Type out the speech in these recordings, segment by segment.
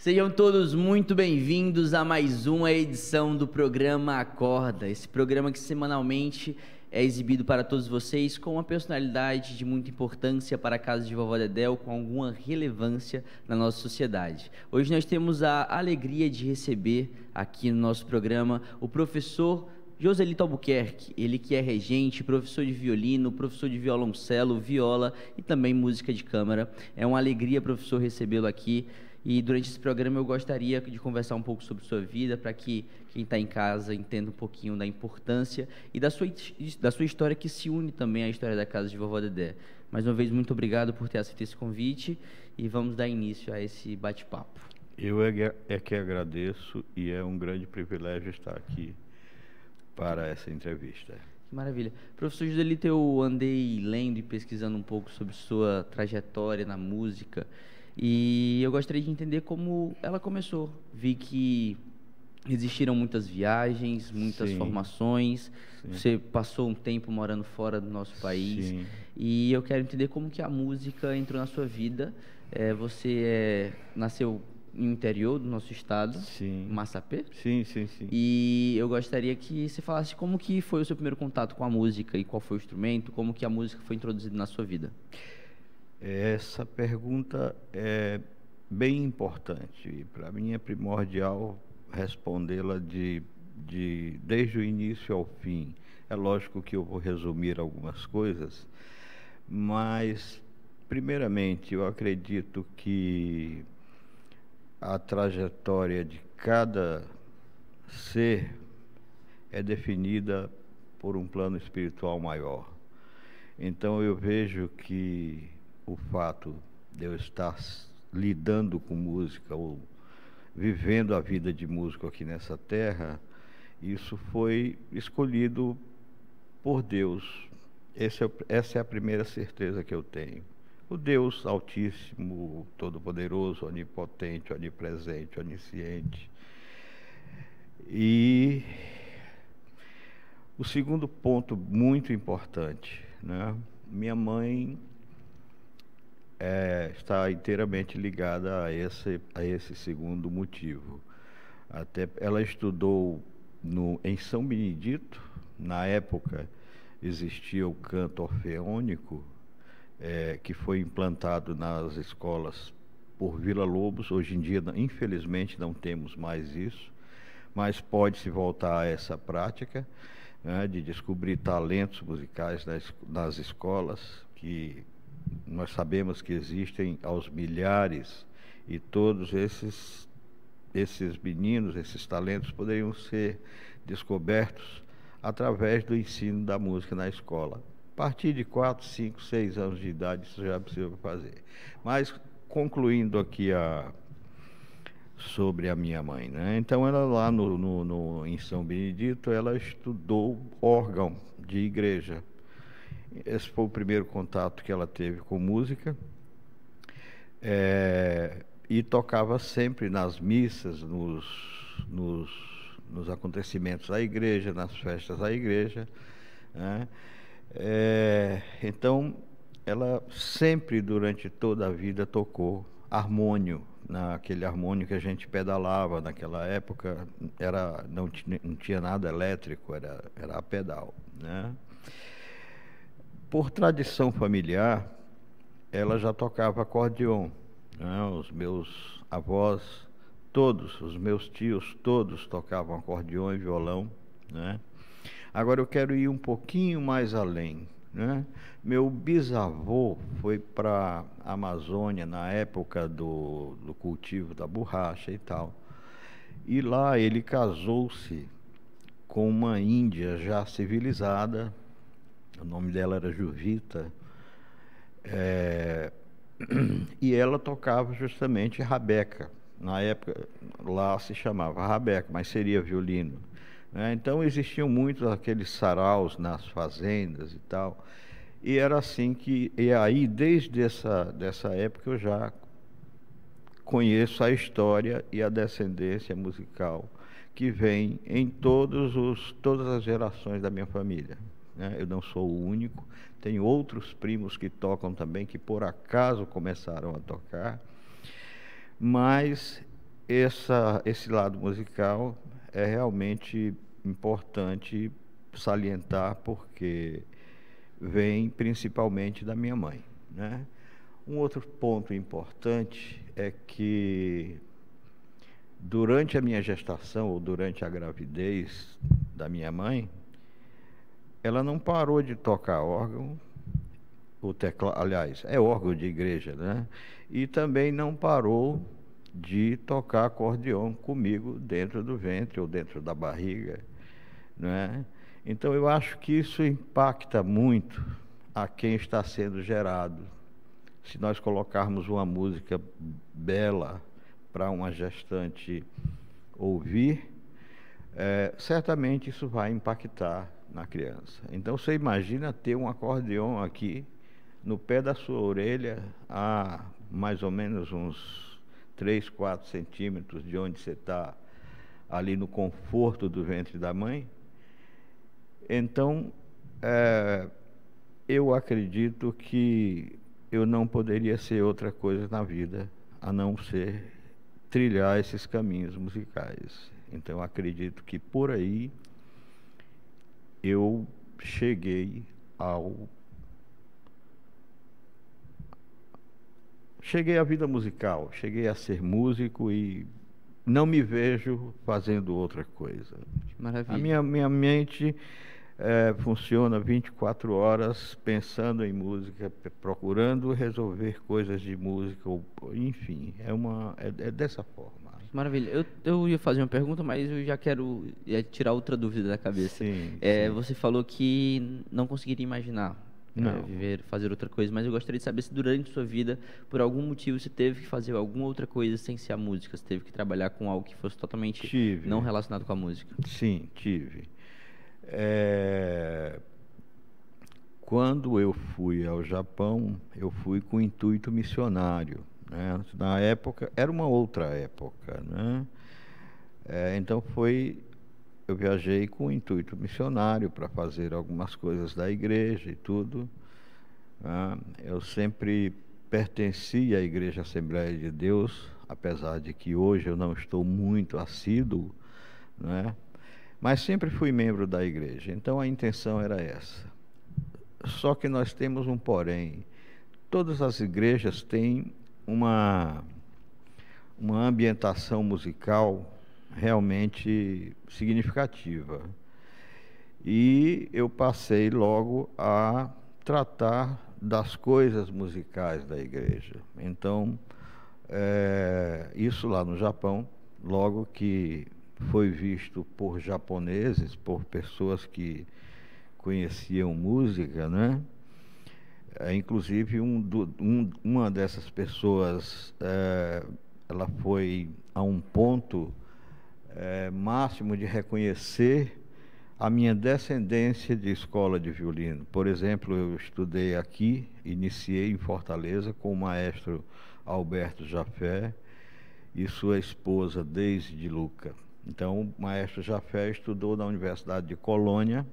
Sejam todos muito bem-vindos a mais uma edição do programa Acorda, esse programa que semanalmente é exibido para todos vocês com uma personalidade de muita importância para a casa de Vovó Dedéu, com alguma relevância na nossa sociedade. Hoje nós temos a alegria de receber aqui no nosso programa o professor Joselito Albuquerque, ele que é regente, professor de violino, professor de violoncelo, viola e também música de câmara. É uma alegria, professor, recebê-lo aqui. E durante esse programa eu gostaria de conversar um pouco sobre sua vida, para que quem está em casa entenda um pouquinho da importância e da sua história, que se une também à história da casa de Vovó Dedé. Mais uma vez, muito obrigado por ter aceito esse convite e vamos dar início a esse bate-papo. Eu é que agradeço e é um grande privilégio estar aqui para essa entrevista. Que maravilha. Professor Joselito, eu andei lendo e pesquisando um pouco sobre sua trajetória na música e eu gostaria de entender como ela começou. Vi que existiram muitas viagens, muitas formações. Sim. Você passou um tempo morando fora do nosso país. Sim. E eu quero entender como que a música entrou na sua vida. Você nasceu no interior do nosso estado, sim, Massapê? Sim. E eu gostaria que você falasse como que foi o seu primeiro contato com a música e qual foi o instrumento, como que a música foi introduzida na sua vida. Essa pergunta é bem importante e para mim é primordial respondê-la desde o início ao fim. É lógico que eu vou resumir algumas coisas, mas primeiramente eu acredito que a trajetória de cada ser é definida por um plano espiritual maior. Então eu vejo que o fato de eu estar lidando com música ou vivendo a vida de músico aqui nessa terra, isso foi escolhido por Deus. Essa é a primeira certeza que eu tenho. O Deus Altíssimo, Todo-Poderoso, Onipotente, Onipresente, Onisciente. E o segundo ponto muito importante, né? Minha mãe está inteiramente ligada a esse segundo motivo. Até ela estudou em São Benedito. Na época existia o canto orfeônico, que foi implantado nas escolas por Villa-Lobos. Hoje em dia, infelizmente, não temos mais isso, mas pode-se voltar a essa prática, né, de descobrir talentos musicais nas escolas, que nós sabemos que existem aos milhares, e todos esses meninos, esses talentos poderiam ser descobertos através do ensino da música na escola. A partir de 4, 5, 6 anos de idade, isso já é possível fazer. Mas, concluindo aqui sobre a minha mãe, né? Então, ela lá em São Benedito, ela estudou órgão de igreja. Esse foi o primeiro contato que ela teve com música. E tocava sempre nas missas, nos acontecimentos da igreja, nas festas da igreja, né? Então, ela sempre, durante toda a vida, tocou harmônio, naquele harmônio que a gente pedalava. Naquela época não tinha nada elétrico, era a pedal, né? Por tradição familiar, ela já tocava acordeon, né? Os meus avós, todos, os meus tios, todos tocavam acordeon e violão, né? Agora eu quero ir um pouquinho mais além, né? Meu bisavô foi para a Amazônia na época do cultivo da borracha e tal. E lá ele casou-se com uma índia já civilizada. O nome dela era Juvita. E ela tocava justamente rabeca. Na época lá se chamava rabeca, mas seria violino. Então existiam muitos aqueles saraus nas fazendas e tal, e era assim e aí desde dessa época eu já conheço a história e a descendência musical que vem em todas as gerações da minha família, né? Eu não sou o único, tenho outros primos que tocam também, que por acaso começaram a tocar, mas esse lado musical é realmente importante salientar, porque vem principalmente da minha mãe, né? Um outro ponto importante é que durante a minha gestação ou durante a gravidez da minha mãe, ela não parou de tocar órgão, o teclado, aliás, é órgão de igreja, né? E também não parou de tocar acordeon comigo dentro do ventre ou dentro da barriga, né? Então eu acho que isso impacta muito a quem está sendo gerado. Se nós colocarmos uma música bela para uma gestante ouvir, certamente isso vai impactar na criança. Então você imagina ter um acordeon aqui no pé da sua orelha, a mais ou menos uns 3, 4 centímetros de onde você está, ali no conforto do ventre da mãe. Então, eu acredito que eu não poderia ser outra coisa na vida a não ser trilhar esses caminhos musicais. Então, acredito que por aí eu cheguei à vida musical, cheguei a ser músico e não me vejo fazendo outra coisa. Maravilha. A minha mente funciona 24 horas pensando em música, procurando resolver coisas de música, enfim, é dessa forma. Maravilha. Eu ia fazer uma pergunta, mas eu já quero tirar outra dúvida da cabeça. Sim. Você falou que não conseguiria imaginar viver, fazer outra coisa, mas eu gostaria de saber se durante sua vida, por algum motivo, você teve que fazer alguma outra coisa sem ser a música, você teve que trabalhar com algo que fosse totalmente não relacionado com a música. Sim, tive. Quando eu fui ao Japão, eu fui com intuito missionário, né? Na época, era uma outra época, né? Então eu viajei com intuito missionário para fazer algumas coisas da igreja e tudo, né? Eu sempre pertenci à Igreja Assembleia de Deus, apesar de que hoje eu não estou muito assíduo, né? Mas sempre fui membro da igreja, então a intenção era essa. Só que nós temos um porém. Todas as igrejas têm uma ambientação musical realmente significativa. E eu passei logo a tratar das coisas musicais da igreja. Então, isso lá no Japão, logo que foi visto por japoneses, por pessoas que conheciam música, né? Inclusive uma dessas pessoas, ela foi a um ponto máximo de reconhecer a minha descendência de escola de violino. Por exemplo, eu estudei aqui, iniciei em Fortaleza com o maestro Alberto Jafé e sua esposa Deise de Luca. Então, o maestro Jafé estudou na Universidade de Colônia,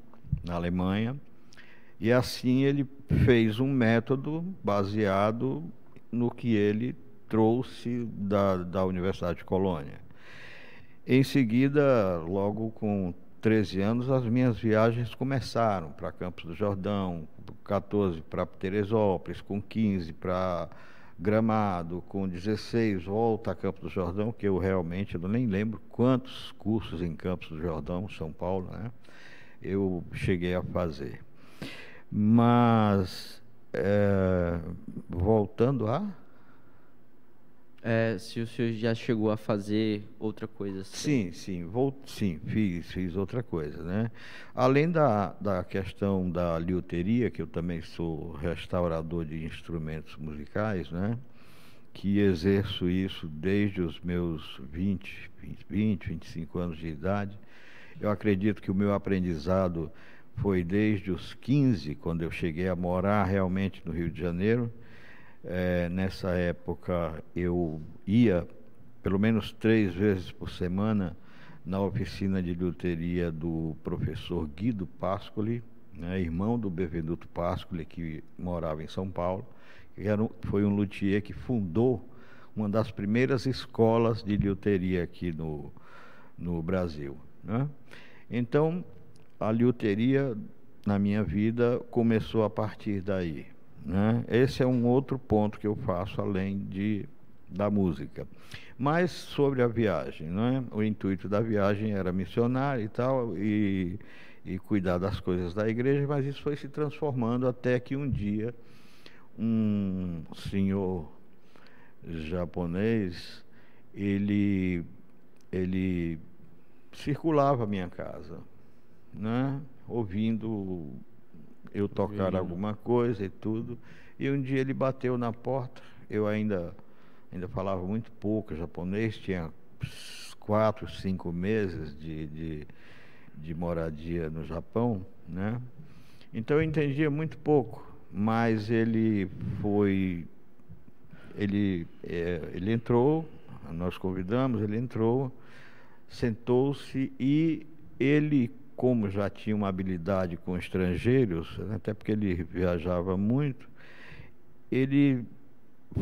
na Alemanha, e assim ele fez um método baseado no que ele trouxe da Universidade de Colônia. Em seguida, logo com 13 anos, as minhas viagens começaram para Campos do Jordão, com 14 para Teresópolis, com 15 para Gramado, com 16 volta a Campos do Jordão, que eu nem lembro quantos cursos em Campos do Jordão, São Paulo, né? Eu cheguei a fazer. Mas, voltando se o senhor já chegou a fazer outra coisa assim. Sim, fiz outra coisa, né? Além da questão da liuteria, que eu também sou restaurador de instrumentos musicais, né? Que exerço isso desde os meus 25 anos de idade. Eu acredito que o meu aprendizado foi desde os 15, quando eu cheguei a morar realmente no Rio de Janeiro. Nessa época eu ia pelo menos 3 vezes por semana na oficina de luteria do professor Guido Pascoli, né, irmão do Bevenuto Pascoli, que morava em São Paulo, foi um luthier que fundou uma das primeiras escolas de liuteria aqui no Brasil, né? Então, a liuteria na minha vida começou a partir daí, né? Esse é um outro ponto que eu faço além da música. Mas sobre a viagem, né? O intuito da viagem era missionar e tal, e cuidar das coisas da igreja, mas isso foi se transformando até que um dia um senhor japonês, ele circulava a minha casa, né? Ouvindo eu tocar alguma coisa e tudo. E um dia ele bateu na porta. Eu ainda falava muito pouco japonês, tinha 4, 5 meses de moradia no Japão, né? Então eu entendia muito pouco, mas ele entrou, nós convidamos, ele entrou, sentou-se e ele, como já tinha uma habilidade com estrangeiros, até porque ele viajava muito, ele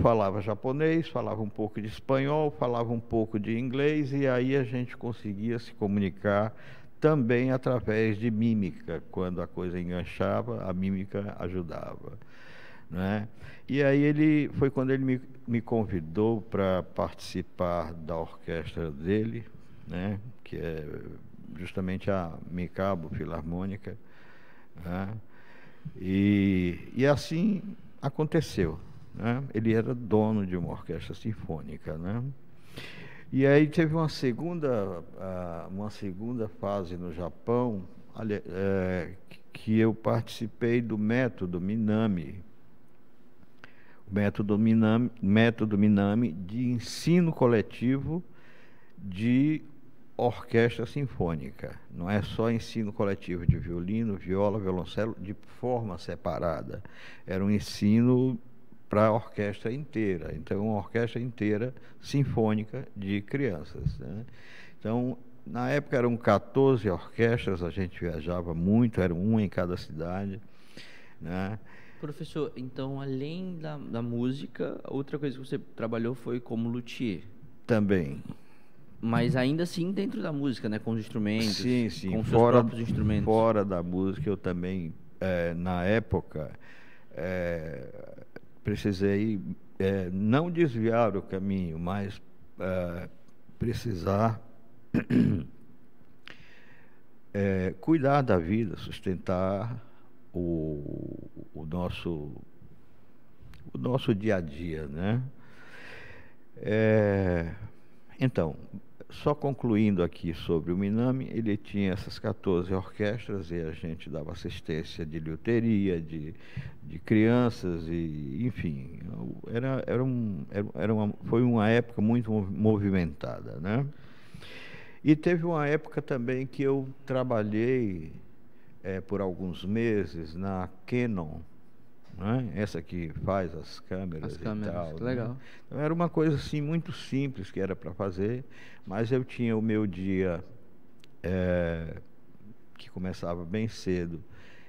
falava japonês, falava um pouco de espanhol, falava um pouco de inglês, e aí a gente conseguia se comunicar também através de mímica. Quando a coisa enganchava, a mímica ajudava, né? E aí foi quando ele me convidou para participar da orquestra dele, né? Que é justamente a Mikado Filarmônica, né? E assim aconteceu, né? Ele era dono de uma orquestra sinfônica, né? E aí teve uma segunda fase no Japão, que eu participei do método Minami. O método Minami de ensino coletivo de orquestra sinfônica. Não é só ensino coletivo de violino, viola, violoncelo, de forma separada. Era um ensino para a orquestra inteira. Então, uma orquestra inteira sinfônica de crianças, né? Então, na época eram 14 orquestras, a gente viajava muito, era uma em cada cidade, né? Professor, então, além da música, outra coisa que você trabalhou foi como luthier. Também. Mas ainda assim dentro da música, né? Com os instrumentos, sim. com os seus próprios instrumentos. Fora da música, eu também, na época, precisei não desviar o caminho, mas precisar cuidar da vida, sustentar o nosso dia a dia, né? Então, só concluindo aqui sobre o Minami, ele tinha essas 14 orquestras e a gente dava assistência de liuteria, de crianças, e enfim, foi uma época muito movimentada, né? E teve uma época também que eu trabalhei por alguns meses na Canon, né? Essa que faz as câmeras e tal, que legal. Né? Então, era uma coisa assim muito simples que era para fazer, mas eu tinha o meu dia que começava bem cedo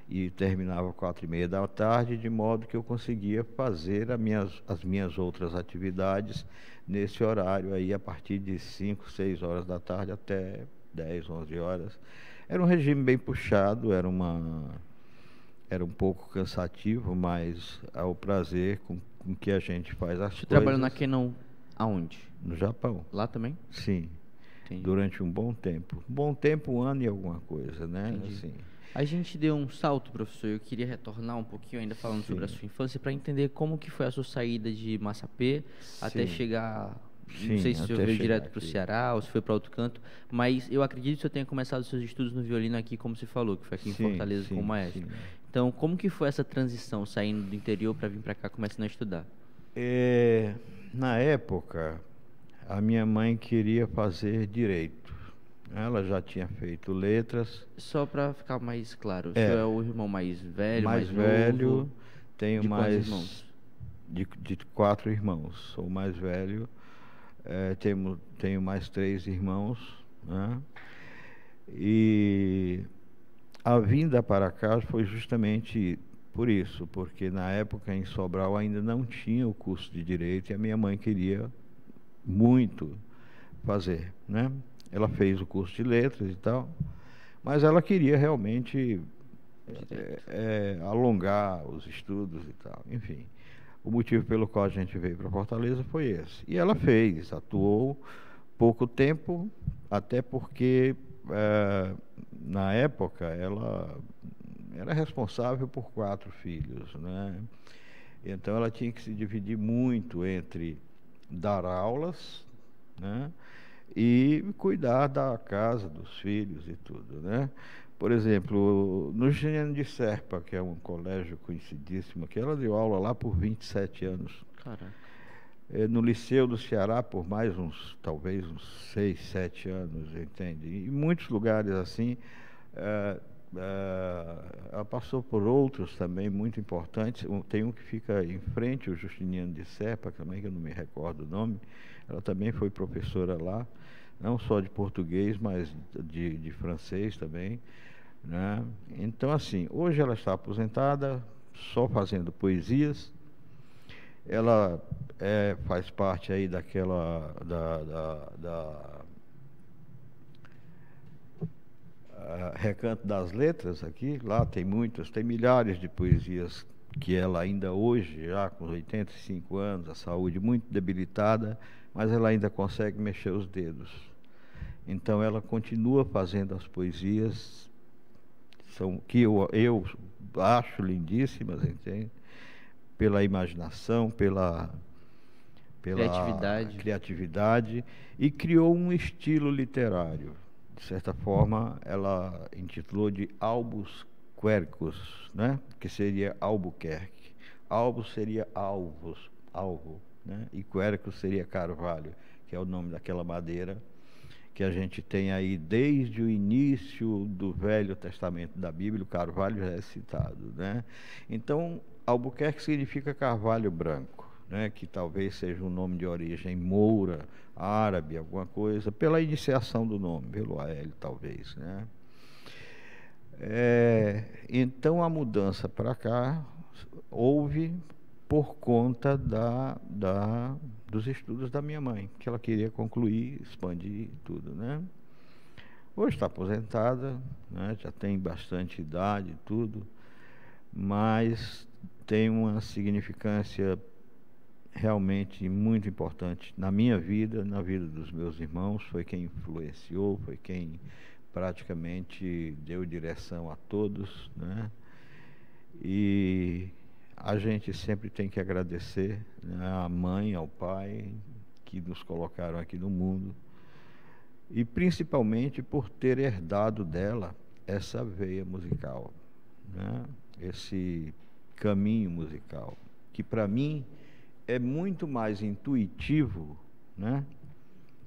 e terminava 4:30 da tarde, de modo que eu conseguia fazer as minhas outras atividades nesse horário aí, a partir de 5, 6 horas da tarde até 10, 11 horas. Era um regime bem puxado, era um pouco cansativo, mas é o prazer com que a gente faz as coisas. Você trabalhou na Canon aonde? No Japão. Lá também? Sim. Entendi. Durante um bom tempo. Um bom tempo, 1 ano e alguma coisa, né? Entendi. Assim. A gente deu um salto, professor. Eu queria retornar um pouquinho ainda falando sobre a sua infância para entender como que foi a sua saída de Massapê até chegar. Não sei se o senhor veio direto para o Ceará ou se foi para outro canto, mas eu acredito que o senhor tenha começado os seus estudos no violino aqui, como você falou, que foi aqui em Fortaleza com o maestro. Então, como que foi essa transição, saindo do interior para vir para cá, começando a estudar? Na época, a minha mãe queria fazer direito. Ela já tinha feito letras. Só para ficar mais claro, o senhor é o irmão mais velho, mais velho, novo? Tenho de mais irmãos? De 4 irmãos. Sou o mais velho. Tenho mais 3 irmãos, né? E a vinda para cá foi justamente por isso, porque na época em Sobral ainda não tinha o curso de Direito e a minha mãe queria muito fazer, né? Ela fez o curso de letras e tal, mas ela queria realmente alongar os estudos e tal, enfim. O motivo pelo qual a gente veio para Fortaleza foi esse. E ela fez, atuou pouco tempo, até porque na época ela era responsável por 4 filhos, né? Então ela tinha que se dividir muito entre dar aulas, né, e cuidar da casa, dos filhos e tudo, né? Por exemplo, no Justiniano de Serpa, que é um colégio conhecidíssimo, que ela deu aula lá por 27 anos. Caraca. No Liceu do Ceará por mais talvez uns 6, 7 anos, entende? E em muitos lugares assim, ela passou por outros também muito importantes. Tem um que fica em frente ao Justiniano de Serpa, também que eu não me recordo o nome. Ela também foi professora lá, não só de português, mas de francês também, né? Então, assim, hoje ela está aposentada, só fazendo poesias. Ela faz parte aí daquela Recanto das Letras aqui. Lá tem milhares de poesias que ela ainda hoje, já com 85 anos, a saúde muito debilitada, mas ela ainda consegue mexer os dedos. Então ela continua fazendo as poesias que eu acho lindíssimas, entende? Pela imaginação, pela criatividade, e criou um estilo literário. De certa forma, ela intitulou de Albus Quercus, né? Que seria Albuquerque. Albus seria alvo, né? E Quercus seria carvalho, que é o nome daquela madeira que a gente tem aí desde o início do Velho Testamento da Bíblia. O carvalho já é citado, né? Então, Albuquerque significa carvalho branco, né? Que talvez seja um nome de origem moura, árabe, alguma coisa, pela iniciação do nome, pelo Aélio, talvez, né? Então, a mudança para cá houve por conta dos estudos da minha mãe, que ela queria concluir, expandir tudo, né? Hoje está aposentada, né? Já tem bastante idade e tudo, mas tem uma significância realmente muito importante na minha vida, na vida dos meus irmãos. Foi quem influenciou, foi quem praticamente deu direção a todos, né? E a gente sempre tem que agradecer, né, à mãe, ao pai, que nos colocaram aqui no mundo, e principalmente por ter herdado dela essa veia musical, né? Esse caminho musical, que para mim é muito mais intuitivo, né,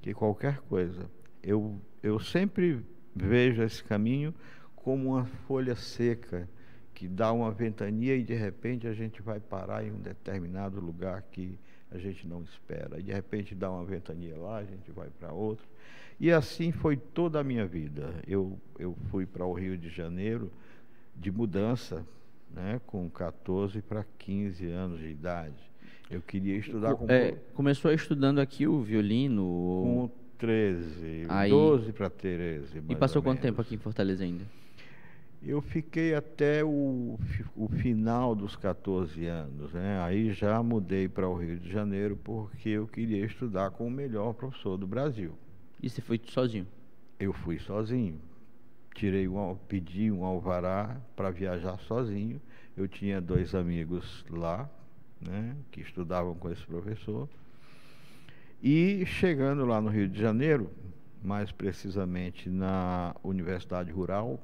que qualquer coisa. Eu sempre vejo esse caminho como uma folha seca, que dá uma ventania e de repente a gente vai parar em um determinado lugar que a gente não espera. E de repente dá uma ventania lá, a gente vai para outro. E assim foi toda a minha vida. Eu fui para o Rio de Janeiro de mudança, né, com 14 para 15 anos de idade. Eu queria estudar começou estudando aqui o violino? Com 13, aí, 12 para 13. E passou quanto tempo aqui em Fortaleza ainda? Eu fiquei até o final dos 14 anos, né? Aí já mudei para o Rio de Janeiro porque eu queria estudar com o melhor professor do Brasil. E você foi sozinho? Eu fui sozinho. Pedi um alvará para viajar sozinho. Eu tinha 2 amigos lá, né, que estudavam com esse professor. E chegando lá no Rio de Janeiro, mais precisamente na Universidade Rural,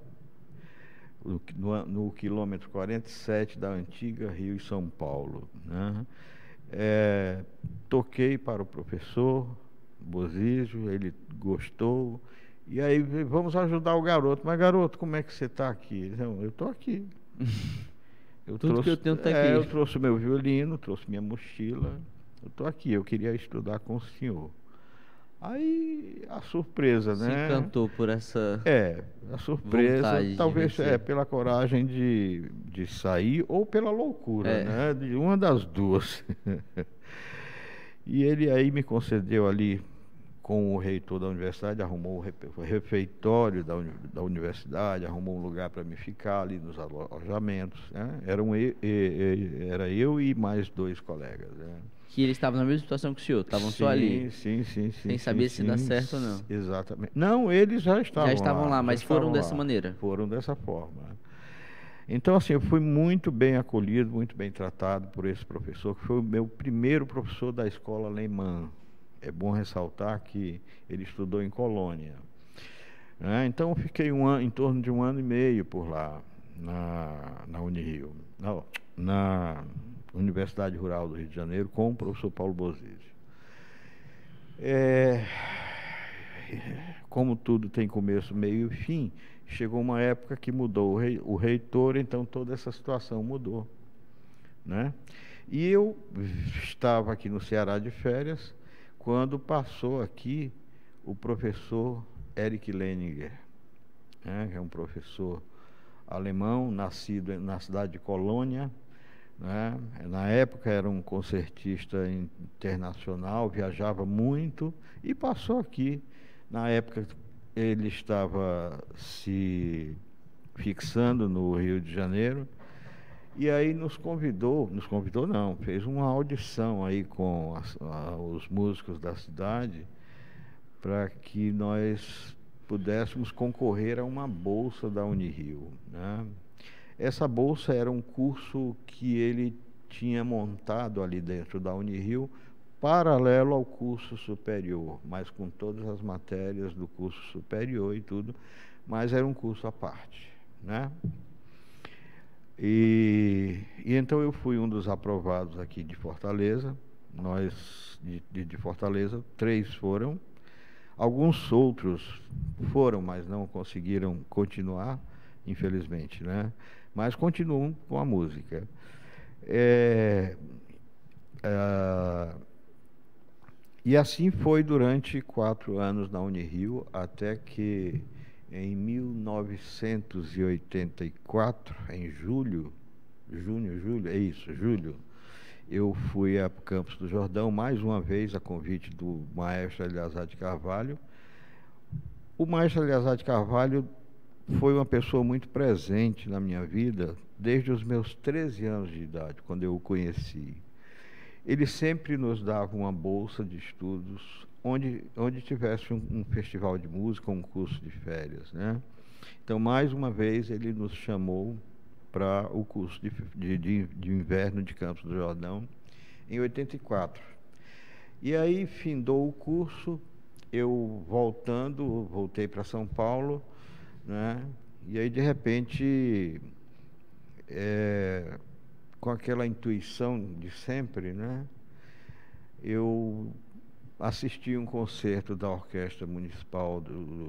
no quilômetro 47 da antiga Rio e São Paulo, né? Toquei para o professor Bozígio, ele gostou, e aí vamos ajudar o garoto. Mas garoto, como é que você está aqui? Não, eu estou aqui. Tudo que eu tenho está aqui. Eu trouxe meu violino, trouxe minha mochila, eu estou aqui, eu queria estudar com o senhor. Aí a surpresa, né? Se encantou por essa a surpresa, talvez pela coragem de sair ou pela loucura, né? De uma das duas. E ele aí me concedeu ali, com o reitor da universidade, arrumou o refeitório da universidade, arrumou um lugar para me ficar ali nos alojamentos, né? Era eu e mais 2 colegas, né? Que eles estavam na mesma situação que o senhor, estavam só ali, Sim, sem saber se dá certo ou não. Exatamente. Não, eles já estavam lá, mas foram dessa maneira. Foram dessa forma. Então, assim, eu fui muito bem acolhido, muito bem tratado por esse professor, que foi o meu primeiro professor da escola alemã. É bom ressaltar que ele estudou em Colônia, né? Então, eu fiquei em torno de 1 ano e meio por lá, na Unirio, na Universidade Rural do Rio de Janeiro, com o professor Paulo Bozizzi. Como tudo tem começo, meio e fim, chegou uma época que mudou o reitor, então toda essa situação mudou, né? E eu estava aqui no Ceará de férias, quando passou aqui o professor Erich Leninger, né, que é um professor alemão, nascido na cidade de Colônia, né? Na época era um concertista internacional, viajava muito e passou aqui. Na época ele estava se fixando no Rio de Janeiro, e aí nos convidou não, fez uma audição aí com os músicos da cidade, para que nós pudéssemos concorrer a uma bolsa da Unirio, né? Essa bolsa era um curso que ele tinha montado ali dentro da Unirio, paralelo ao curso superior, mas com todas as matérias do curso superior e tudo, mas era um curso à parte, né? E então eu fui um dos aprovados aqui de Fortaleza. Nós de Fortaleza, 3 foram. Alguns outros foram, mas não conseguiram continuar, infelizmente, né? Mas continuam com a música. E assim foi durante 4 anos na Unirio, até que em 1984, em julho, eu fui a Campos do Jordão, mais uma vez a convite do maestro Eleazar de Carvalho. O maestro Eleazar de Carvalho foi uma pessoa muito presente na minha vida, desde os meus 13 anos de idade, quando eu o conheci. Ele sempre nos dava uma bolsa de estudos, onde tivesse um festival de música, um curso de férias, né? Então, mais uma vez, ele nos chamou para o curso de inverno de Campos do Jordão, em 84. E aí, findou o curso, eu voltei para São Paulo, né? E aí, de repente, com aquela intuição de sempre, né? Eu assisti um concerto da Orquestra Municipal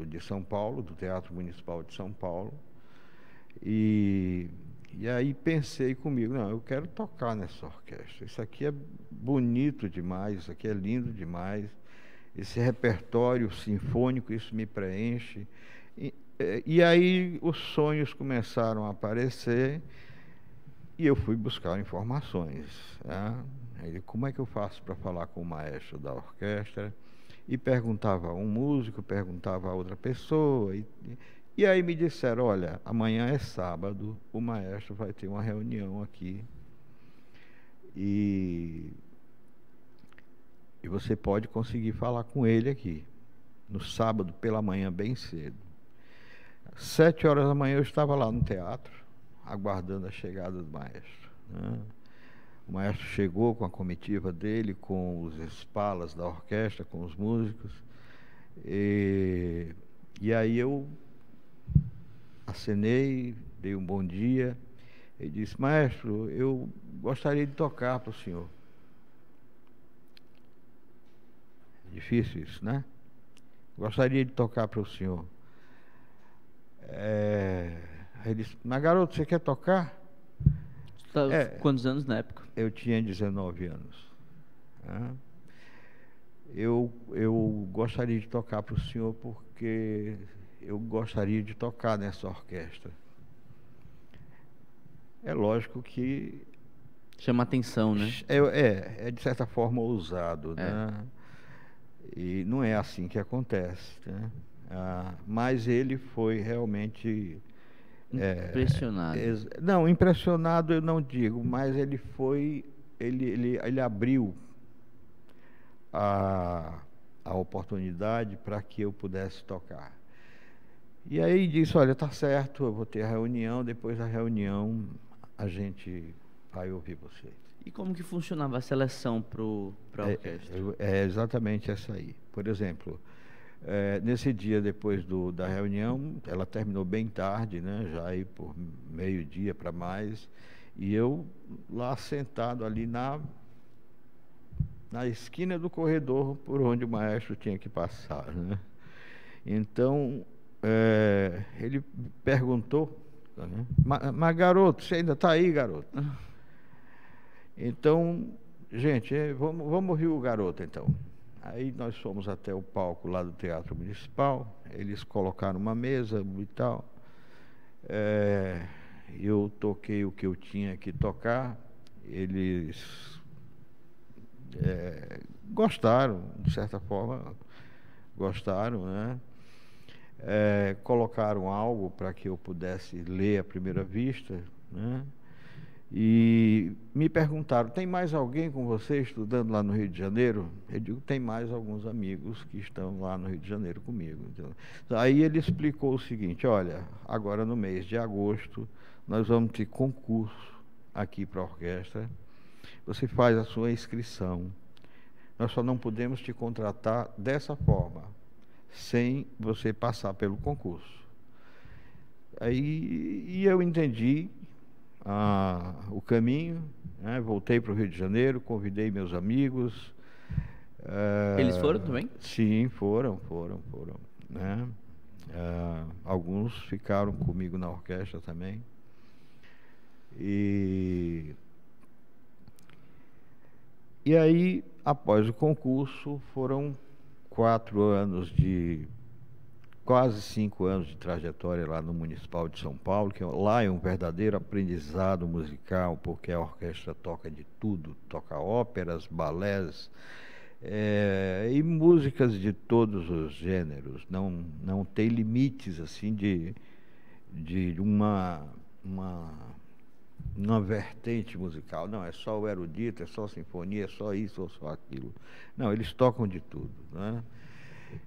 de São Paulo, do Teatro Municipal de São Paulo, e aí pensei comigo, não, eu quero tocar nessa orquestra, isso aqui é bonito demais, isso aqui é lindo demais, esse repertório sinfônico, isso me preenche. E aí os sonhos começaram a aparecer, e eu fui buscar informações, né? Como é que eu faço para falar com o maestro da orquestra? E perguntava a um músico, perguntava a outra pessoa. E aí me disseram, olha, amanhã é sábado, o maestro vai ter uma reunião aqui. E você pode conseguir falar com ele aqui, no sábado pela manhã, bem cedo. 7 horas da manhã eu estava lá no teatro, aguardando a chegada do maestro, né? O maestro chegou com a comitiva dele, com os espalas da orquestra, com os músicos, e aí eu acenei, dei um bom dia, e disse, maestro, eu gostaria de tocar para o senhor. Difícil isso, né? Gostaria de tocar para o senhor. Aí ele disse, mas garoto, você quer tocar? Quantos anos na época? Eu tinha 19 anos. Né? Eu gostaria de tocar para o senhor porque eu gostaria de tocar nessa orquestra. É lógico que Chama atenção, né? É de certa forma ousado, né? E não é assim que acontece, né? Mas ele foi realmente Impressionado. não, impressionado eu não digo, mas ele abriu a, a oportunidade para que eu pudesse tocar. E aí disse, olha, tá certo, eu vou ter a reunião, depois da reunião a gente vai ouvir vocês. E como que funcionava a seleção para a orquestra? É exatamente essa aí. Por exemplo, nesse dia depois da reunião, ela terminou bem tarde, né? Já aí por meio-dia para mais, e eu lá sentado ali na esquina do corredor por onde o maestro tinha que passar, né? Então, ele perguntou, né? Mas garoto, você ainda está aí, garoto? Então, gente, vamos ouvir o garoto, então. Aí nós fomos até o palco lá do Teatro Municipal, eles colocaram uma mesa e tal. Eu toquei o que eu tinha que tocar, eles gostaram, de certa forma, gostaram, né? Colocaram algo para que eu pudesse ler à primeira vista, né? E me perguntaram, tem mais alguém com você estudando lá no Rio de Janeiro? Eu digo, tem mais alguns amigos que estão lá no Rio de Janeiro comigo. Então, aí ele explicou o seguinte, olha, agora no mês de agosto, nós vamos ter concurso aqui para a orquestra, você faz a sua inscrição, nós só não podemos te contratar dessa forma, sem você passar pelo concurso. Aí eu entendi o caminho, né? Voltei para o Rio de Janeiro, convidei meus amigos. Eles foram também? Sim, foram, né? Alguns ficaram comigo na orquestra também. E aí, após o concurso, foram 4 anos quase 5 anos de trajetória lá no Municipal de São Paulo, que lá é um verdadeiro aprendizado musical, porque a orquestra toca de tudo, toca óperas, balés, e músicas de todos os gêneros, não tem limites assim de uma vertente musical, não, é só o erudito, é só sinfonia, é só isso ou só aquilo. Não, eles tocam de tudo, né?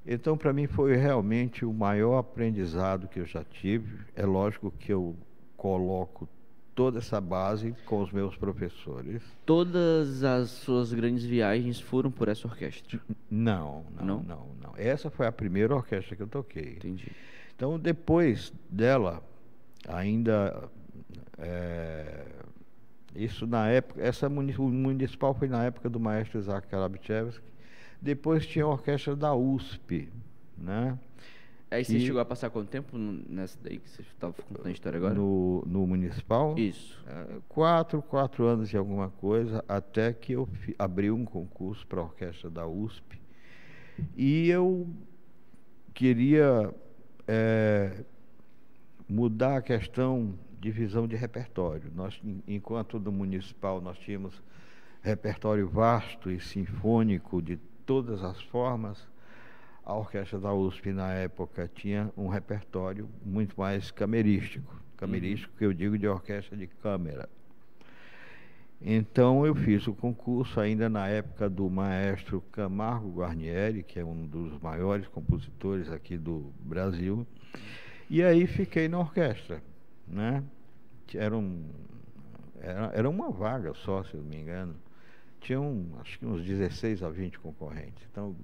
Então, para mim, foi realmente o maior aprendizado que eu já tive. É lógico que eu coloco toda essa base com os meus professores. Todas as suas grandes viagens foram por essa orquestra? Não. Essa foi a primeira orquestra que eu toquei. Entendi. Então, depois dela, ainda... isso na época... O municipal foi na época do maestro Isaac Karabchevsky. Depois tinha a orquestra da USP, né? Aí você chegou a passar quanto tempo nessa daí que você estava contando a história agora? No municipal? Isso. 4 anos e alguma coisa, até que eu abri um concurso para a orquestra da USP. E eu queria mudar a questão de divisão de repertório. Nós, enquanto no municipal nós tínhamos repertório vasto e sinfônico de todas as formas, a orquestra da USP na época tinha um repertório muito mais camerístico que eu digo de orquestra de câmara. Então eu fiz o concurso ainda na época do maestro Camargo Guarnieri, que é um dos maiores compositores aqui do Brasil, e aí fiquei na orquestra, né? Era uma vaga só, se eu não me engano. Tinham, acho que uns 16 a 20 concorrentes. Então,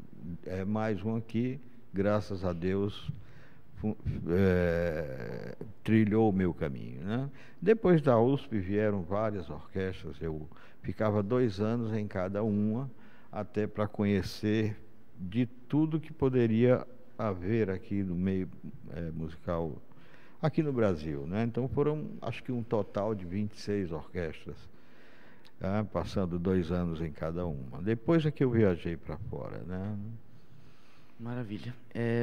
mais um aqui, graças a Deus, trilhou o meu caminho, né? Depois da USP vieram várias orquestras, eu ficava 2 anos em cada uma, até para conhecer de tudo que poderia haver aqui no meio musical, aqui no Brasil, né? Então foram, acho que um total de 26 orquestras. Passando 2 anos em cada uma. Depois é que eu viajei para fora, né? Maravilha.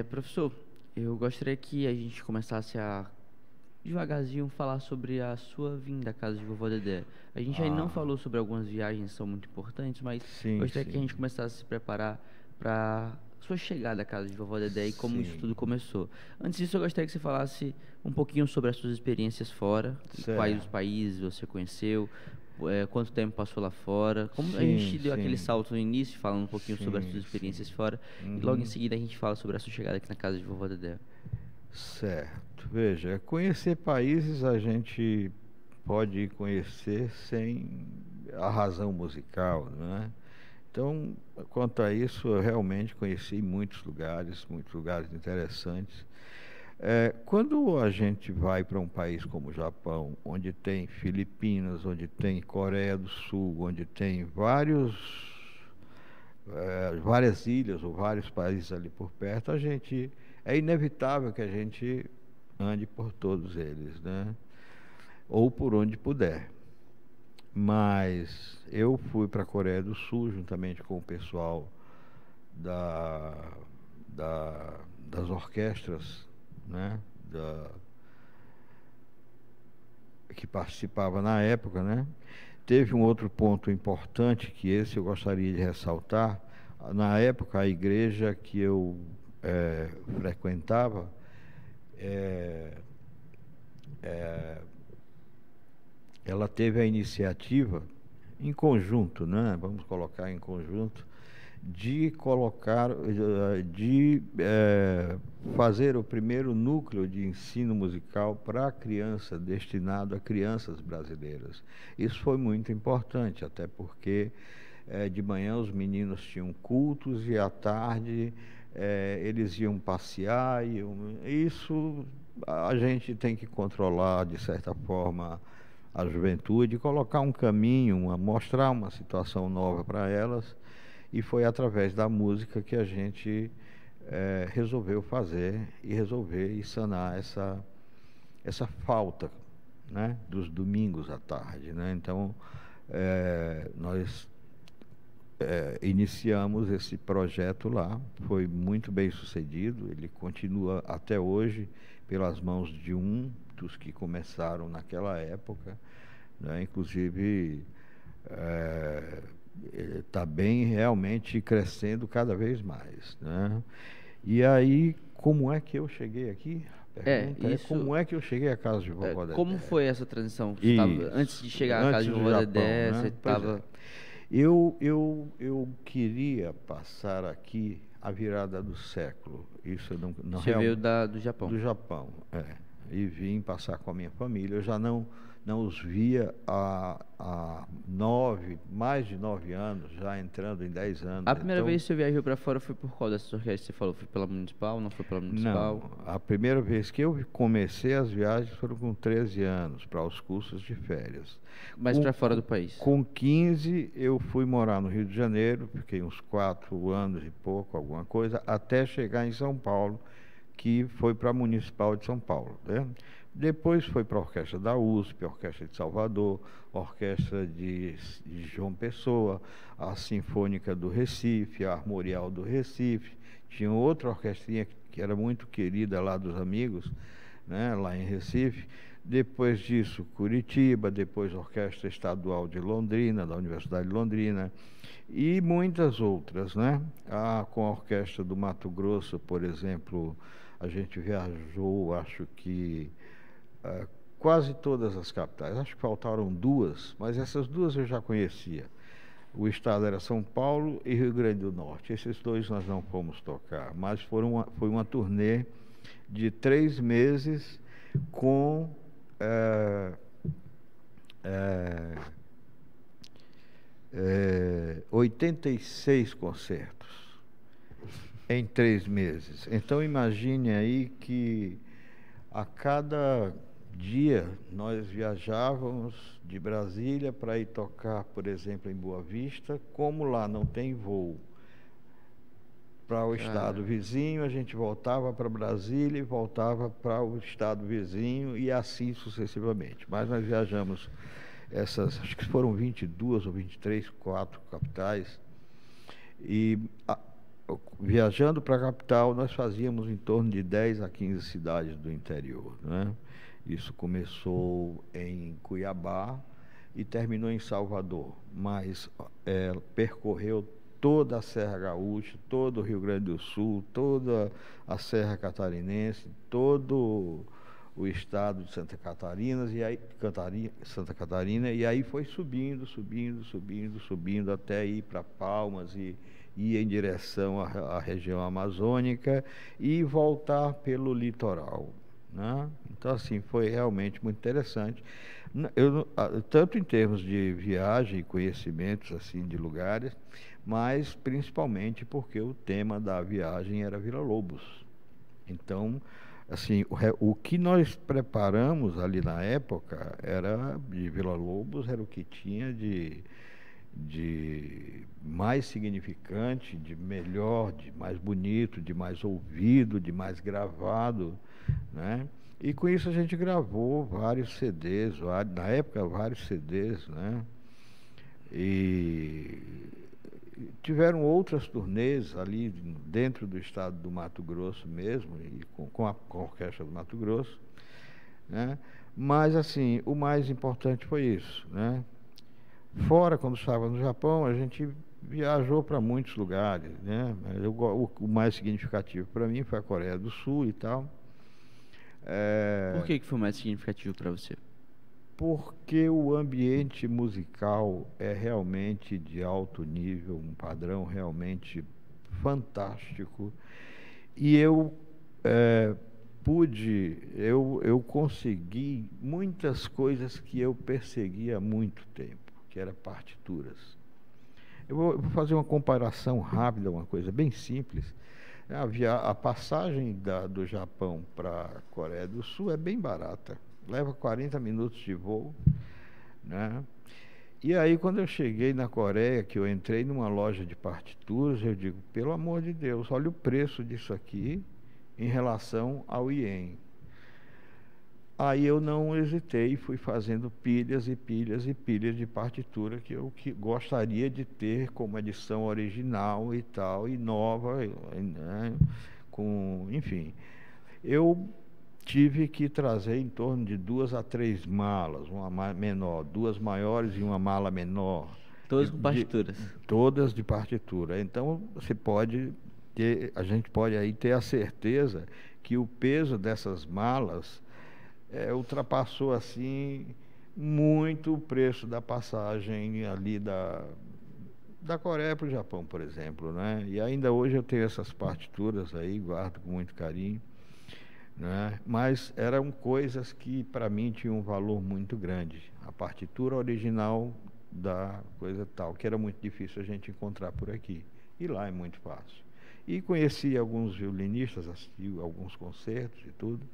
Professor, eu gostaria que a gente começasse a devagarzinho falar sobre a sua vinda à casa de vovó Dedé. A gente ainda não falou sobre algumas viagens que são muito importantes, mas sim, gostaria que a sim. gente começasse a se preparar para sua chegada à casa de vovó Dedé e como isso Sim, tudo começou. Antes disso, eu gostaria que você falasse um pouquinho sobre as suas experiências fora, e quais os certo. países você conheceu, quanto tempo passou lá fora. Como a gente Sim, deu aquele sim, salto no início, falando um pouquinho sobre as suas sim, experiências sim. fora, e logo em Uhum. seguida a gente fala sobre a sua chegada aqui na casa de vovó Dedé. Certo. Veja, conhecer países a gente pode conhecer sem a razão musical, né? Então, quanto a isso, eu realmente conheci muitos lugares interessantes. Quando a gente vai para um país como o Japão, onde tem Filipinas, onde tem Coreia do Sul, onde tem várias ilhas ou vários países ali por perto, é inevitável que a gente ande por todos eles, né? Ou por onde puder. Mas eu fui para a Coreia do Sul juntamente com o pessoal da, das orquestras, né? Que participava na época, né? Teve um outro ponto importante que esse eu gostaria de ressaltar. Na época, a igreja que eu frequentava, eh, ela teve a iniciativa, em conjunto, né? Vamos colocar em conjunto, de fazer o primeiro núcleo de ensino musical para criança, destinado a crianças brasileiras. Isso foi muito importante, até porque de manhã os meninos tinham cultos e à tarde eles iam passear. Isso a gente tem que controlar, de certa forma, a juventude, colocar um caminho, mostrar uma situação nova para elas. E foi através da música que a gente resolveu fazer e resolver e sanar essa falta, né, dos domingos à tarde, né? Então, nós iniciamos esse projeto lá, foi muito bem sucedido, ele continua até hoje pelas mãos de um dos que começaram naquela época, né? Inclusive, está bem realmente crescendo cada vez mais, né? E aí, como é que eu cheguei aqui? A pergunta é Isso. como é que eu cheguei à casa de vovó Como Dedé? foi essa transição? Você tava, antes de Isso, chegar à casa de antes do vovó Japão, Dedé, você né? Pois é. estava. Eu queria passar aqui a virada do século. Isso eu não Você veio do Japão. do Japão, e vim passar com a minha família. Eu já não os via há mais de 9 anos, já entrando em 10 anos. A primeira Então, vez que você viajou para fora foi por qual dessas orquestras que você falou? Foi pela Municipal? Não foi pela não, Municipal? a primeira vez que eu comecei as viagens foram com 13 anos, para os cursos de férias. Mas para fora do país? Com 15 eu fui morar no Rio de Janeiro, fiquei uns 4 anos e pouco, alguma coisa, até chegar em São Paulo, que foi para a Municipal de São Paulo, né? Depois foi para a Orquestra da USP, a Orquestra de Salvador, a Orquestra de João Pessoa, a Sinfônica do Recife, a Armorial do Recife. Tinha outra orquestrinha que era muito querida lá dos amigos, né, lá em Recife. Depois disso, Curitiba, depois a Orquestra Estadual de Londrina, da Universidade de Londrina, e muitas outras, né? Com a Orquestra do Mato Grosso, por exemplo, a gente viajou, acho que quase todas as capitais. Acho que faltaram duas, mas essas duas eu já conhecia. O estado era São Paulo e Rio Grande do Norte. Esses dois nós não fomos tocar, mas foi uma turnê de 3 meses com 86 concertos em 3 meses. Então imagine aí que a cada dia nós viajávamos de Brasília para ir tocar, por exemplo, em Boa Vista. Como lá não tem voo para o estado vizinho, a gente voltava para Brasília e voltava para o estado vizinho e assim sucessivamente. Mas nós viajamos acho que foram 22 ou 23, 4 capitais. E viajando para a capital, nós fazíamos em torno de 10 a 15 cidades do interior, né? Isso começou em Cuiabá e terminou em Salvador, mas percorreu toda a Serra Gaúcha, todo o Rio Grande do Sul, toda a Serra Catarinense, todo o estado de Santa Catarina, Santa Catarina, e aí foi subindo até ir para Palmas e ir em direção à região amazônica e voltar pelo litoral, né? Então, assim, foi realmente muito interessante. Tanto em termos de viagem e conhecimentos assim de lugares, mas principalmente porque o tema da viagem era Villa-Lobos. Então, assim, o que nós preparamos ali na época era de Villa-Lobos, era o que tinha de mais significante, de melhor, de mais bonito, de mais ouvido, de mais gravado, né? E com isso a gente gravou vários CDs, na época vários CDs, né? E tiveram outras turnês ali dentro do estado do Mato Grosso mesmo, e com a Orquestra do Mato Grosso, né? Mas, assim, o mais importante foi isso, né? Fora, quando estava no Japão, a gente viajou para muitos lugares, né? O mais significativo para mim foi a Coreia do Sul e tal. Por que foi mais significativo para você? Porque o ambiente musical é realmente de alto nível, um padrão realmente fantástico. E eu consegui muitas coisas que eu persegui há muito tempo, que eram partituras. Eu vou fazer uma comparação rápida, uma coisa bem simples. A passagem do Japão para a Coreia do Sul é bem barata. Leva 40 minutos de voo, né? E aí, quando eu cheguei na Coreia, que eu entrei numa loja de partituras, eu digo, pelo amor de Deus, olha o preço disso aqui em relação ao ien. Aí eu não hesitei, fui fazendo pilhas e pilhas e pilhas de partitura que eu gostaria de ter como edição original e tal, e nova, né? Enfim, eu tive que trazer em torno de 2 a 3 malas, uma menor, 2 maiores e uma mala menor. Todas com partituras? Todas de partitura. Então, a gente pode aí ter a certeza que o peso dessas malas ultrapassou assim muito o preço da passagem ali da Coreia para o Japão, por exemplo, né? E ainda hoje eu tenho essas partituras aí, guardo com muito carinho, né? Mas eram coisas que para mim tinham um valor muito grande. A partitura original da coisa tal, que era muito difícil a gente encontrar por aqui. E lá é muito fácil. E conheci alguns violinistas, assisti alguns concertos e tudo.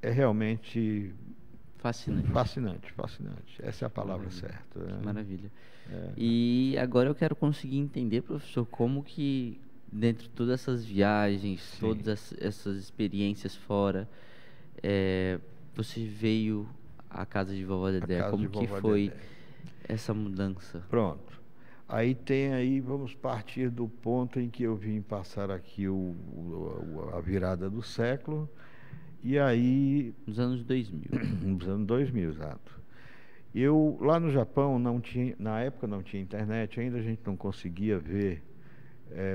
É realmente fascinante. Essa é a palavra certa. Que maravilha. E agora eu quero conseguir entender, professor, como que dentro de todas essas viagens, sim, todas essas experiências fora, você veio à casa de Vovó Dedé. Como que foi essa mudança? Pronto. Vamos partir do ponto em que eu vim passar aqui a virada do século. E aí... Nos anos 2000. Nos anos 2000, exato. Eu, lá no Japão, na época não tinha internet, ainda a gente não conseguia ver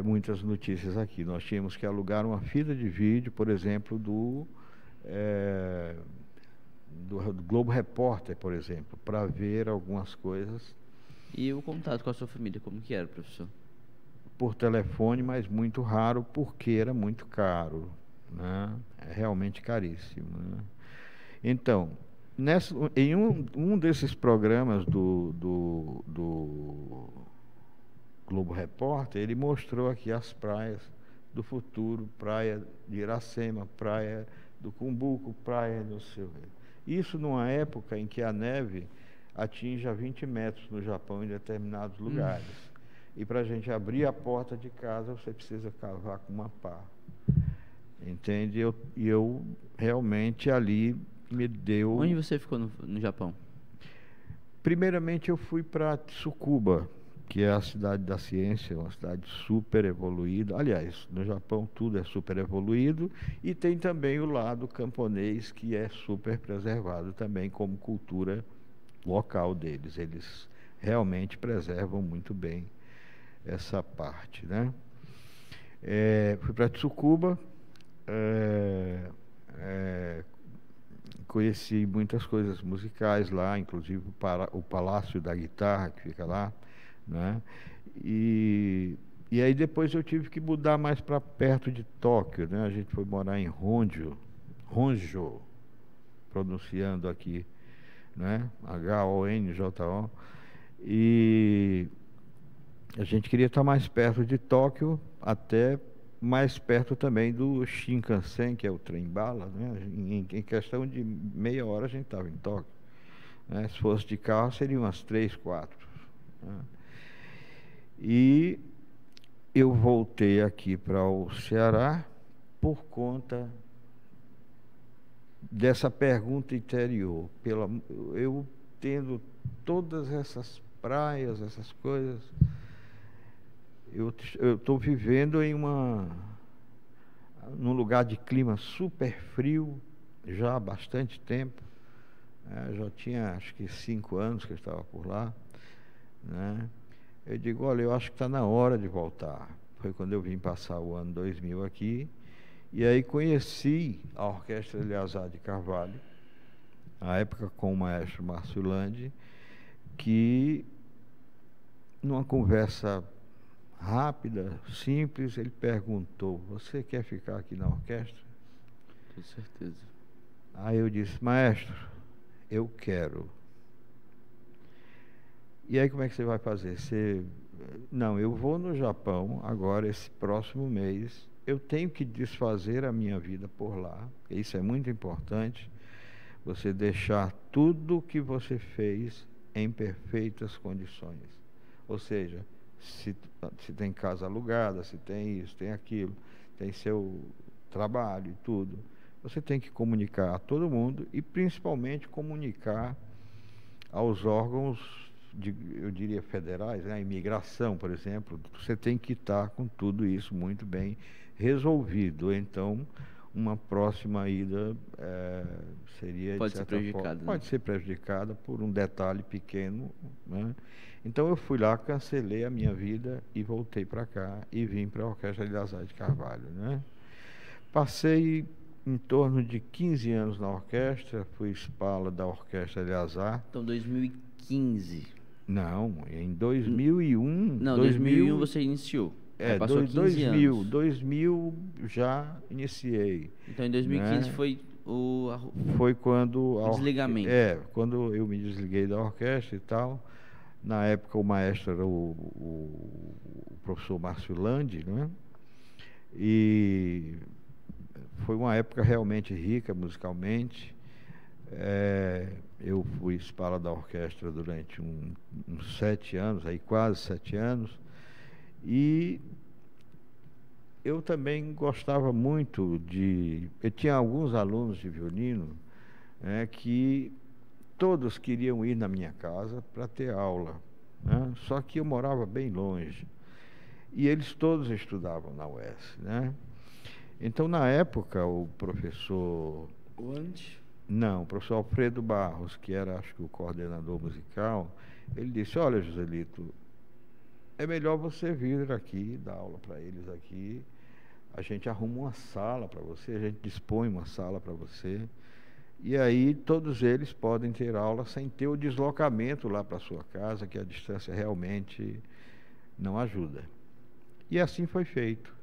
muitas notícias aqui. Nós tínhamos que alugar uma fita de vídeo, por exemplo, do Globo Repórter, por exemplo, para ver algumas coisas. E o contato com a sua família, como que era, professor? Por telefone, mas muito raro, porque era muito caro, né? É realmente caríssimo, né? Então, em um desses programas do Globo Repórter, ele mostrou aqui as praias do futuro, praia de Iracema, praia do Cumbuco, praia do Seu. Isso numa época em que a neve atinge a 20 metros no Japão em determinados lugares. E para a gente abrir a porta de casa, você precisa cavar com uma pá. Entende? E eu realmente ali me deu... Onde você ficou no Japão? Primeiramente eu fui para Tsukuba, que é a cidade da ciência, uma cidade super evoluída. Aliás, no Japão tudo é super evoluído, e tem também o lado camponês, que é super preservado também como cultura local deles. Eles realmente preservam muito bem essa parte, né? Fui para Tsukuba, é, é, conheci muitas coisas musicais lá, inclusive o Palácio da Guitarra, que fica lá, né? E aí depois eu tive que mudar mais para perto de Tóquio, né? A gente foi morar em Honjo, pronunciando aqui, né? Honjo. E a gente queria estar mais perto de Tóquio, até mais perto também do Shinkansen, que é o trem-bala, né? Em questão de meia hora a gente estava em Tóquio, né? Se fosse de carro, seriam umas 3, 4, né? E eu voltei aqui para o Ceará por conta dessa pergunta interior. Eu tendo todas essas praias, essas coisas, eu estou vivendo num lugar de clima super frio já há bastante tempo, né? Já tinha acho que 5 anos que eu estava por lá, né? Eu digo, olha, eu acho que está na hora de voltar. Foi quando eu vim passar o ano 2000 aqui, e aí conheci a Orquestra Eleazar de Carvalho, à época com o maestro Márcio Landi, que numa conversa rápida, simples, ele perguntou, você quer ficar aqui na orquestra? Com certeza. Aí eu disse, maestro, eu quero. E aí como é que você vai fazer? Não, eu vou no Japão agora, esse próximo mês, eu tenho que desfazer a minha vida por lá, isso é muito importante, você deixar tudo que você fez em perfeitas condições. Ou seja, se tem casa alugada, se tem isso, tem aquilo, tem seu trabalho e tudo, você tem que comunicar a todo mundo e principalmente comunicar aos órgãos, eu diria federais, né? A imigração, por exemplo, você tem que estar com tudo isso muito bem resolvido. Então, uma próxima ida seria, pode de ser certa prejudicada, forma, né? pode ser prejudicada por um detalhe pequeno, né? Então eu fui lá, cancelei a minha vida e voltei para cá e vim para a Orquestra Eleazar de Carvalho, né? Passei em torno de 15 anos na orquestra, fui espala da Orquestra Eleazar. Então, 2015. Não, em 2001. Não, 2001 você iniciou. Aí passou 15 anos. 2000 já iniciei. Então, em 2015 né? Foi quando o desligamento. Quando eu me desliguei da orquestra e tal. Na época o maestro era o professor Márcio Landi, né? E foi uma época realmente rica musicalmente. Eu fui espala da orquestra durante uns 7 anos, aí quase 7 anos, e eu também gostava muito eu tinha alguns alunos de violino, que todos queriam ir na minha casa para ter aula, né? Só que eu morava bem longe, e eles todos estudavam na UES, né? Então, na época, o professor... Não, o professor Alfredo Barros, que era, acho que, o coordenador musical, ele disse, olha, Joselito, é melhor você vir aqui, dar aula para eles aqui, a gente arruma uma sala para você, a gente dispõe uma sala para você, e aí todos eles podem ter aula sem ter o deslocamento lá para a sua casa, que a distância realmente não ajuda. E assim foi feito.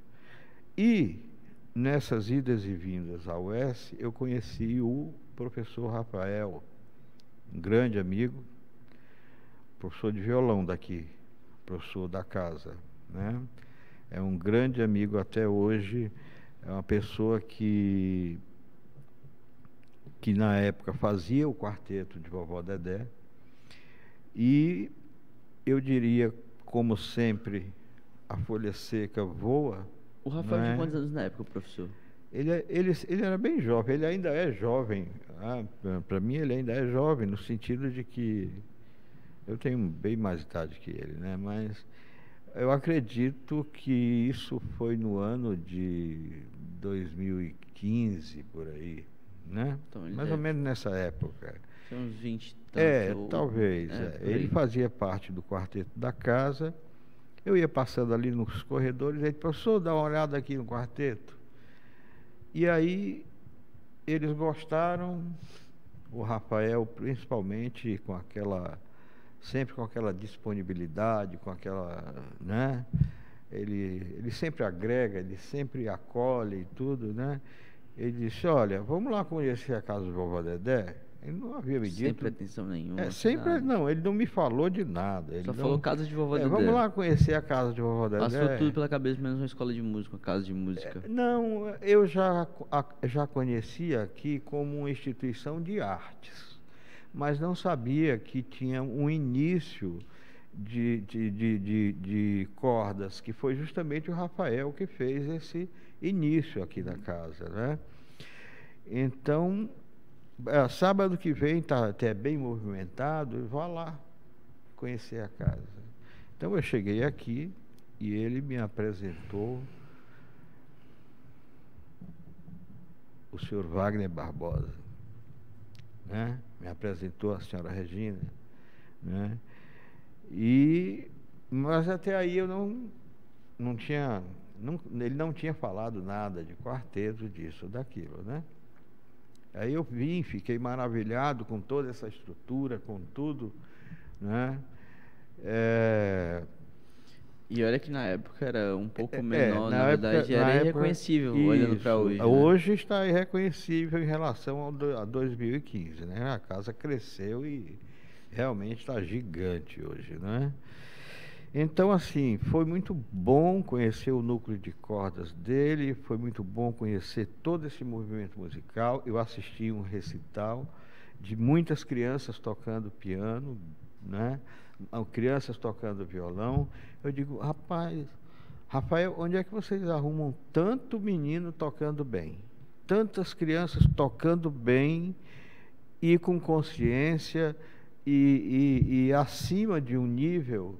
E nessas idas e vindas à UES, eu conheci o professor Rafael, um grande amigo, professor de violão daqui, professor da casa, né? É um grande amigo até hoje, é uma pessoa que na época fazia o quarteto de Vovó Dedé, e eu diria, como sempre, a folha seca voa. O Rafael tinha quantos anos na época, professor? Ele era bem jovem, ele ainda é jovem. Para mim, ele ainda é jovem, no sentido de que Eu tenho bem mais idade que ele, né? Mas eu acredito que isso foi no ano de 2015, por aí, né? Então ele Mais ou deve menos nessa época. ter uns 20 e tantos. Ou, Talvez. por Ele aí. fazia parte do quarteto da casa. Eu ia passando ali nos corredores, ele, professor, dá uma olhada aqui no quarteto. E aí eles gostaram, o Rafael principalmente sempre com aquela disponibilidade, com aquela, né? Ele sempre agrega, ele sempre acolhe e tudo, né? Ele disse, olha, vamos lá conhecer a casa do vovó Dedé. Ele não havia me Sem dito. pretensão nenhuma. Sempre Nada. não, ele não me falou de nada. Ele Só não, falou casa de vovó Dedé. vamos lá conhecer a casa de vovó Dedé. Passou tudo pela cabeça, menos uma escola de música, uma casa de música. Não, eu já conhecia aqui como uma instituição de artes, mas não sabia que tinha um início de cordas, que foi justamente o Rafael que fez esse início aqui na casa, né? Então, sábado que vem está até bem movimentado, eu vou lá conhecer a casa. Então eu cheguei aqui e ele me apresentou o senhor Wagner Barbosa, né? Me apresentou a senhora Regina, né? Mas até aí eu não tinha, ele não tinha falado nada de quarteto, disso, daquilo, né? Aí eu fiquei maravilhado com toda essa estrutura, com tudo, né? E olha que na época era um pouco menor, na época, verdade era irreconhecível, olhando para hoje. Né? Hoje está irreconhecível em relação a 2015, né? A casa cresceu e realmente está gigante hoje, né? Então, assim, foi muito bom conhecer o núcleo de cordas dele, foi muito bom conhecer todo esse movimento musical. Eu assisti um recital de muitas crianças tocando piano, né? Crianças tocando violão. Eu digo, rapaz, Rafael, onde é que vocês arrumam tanto menino tocando bem? Tantas crianças tocando bem e com consciência e acima de um nível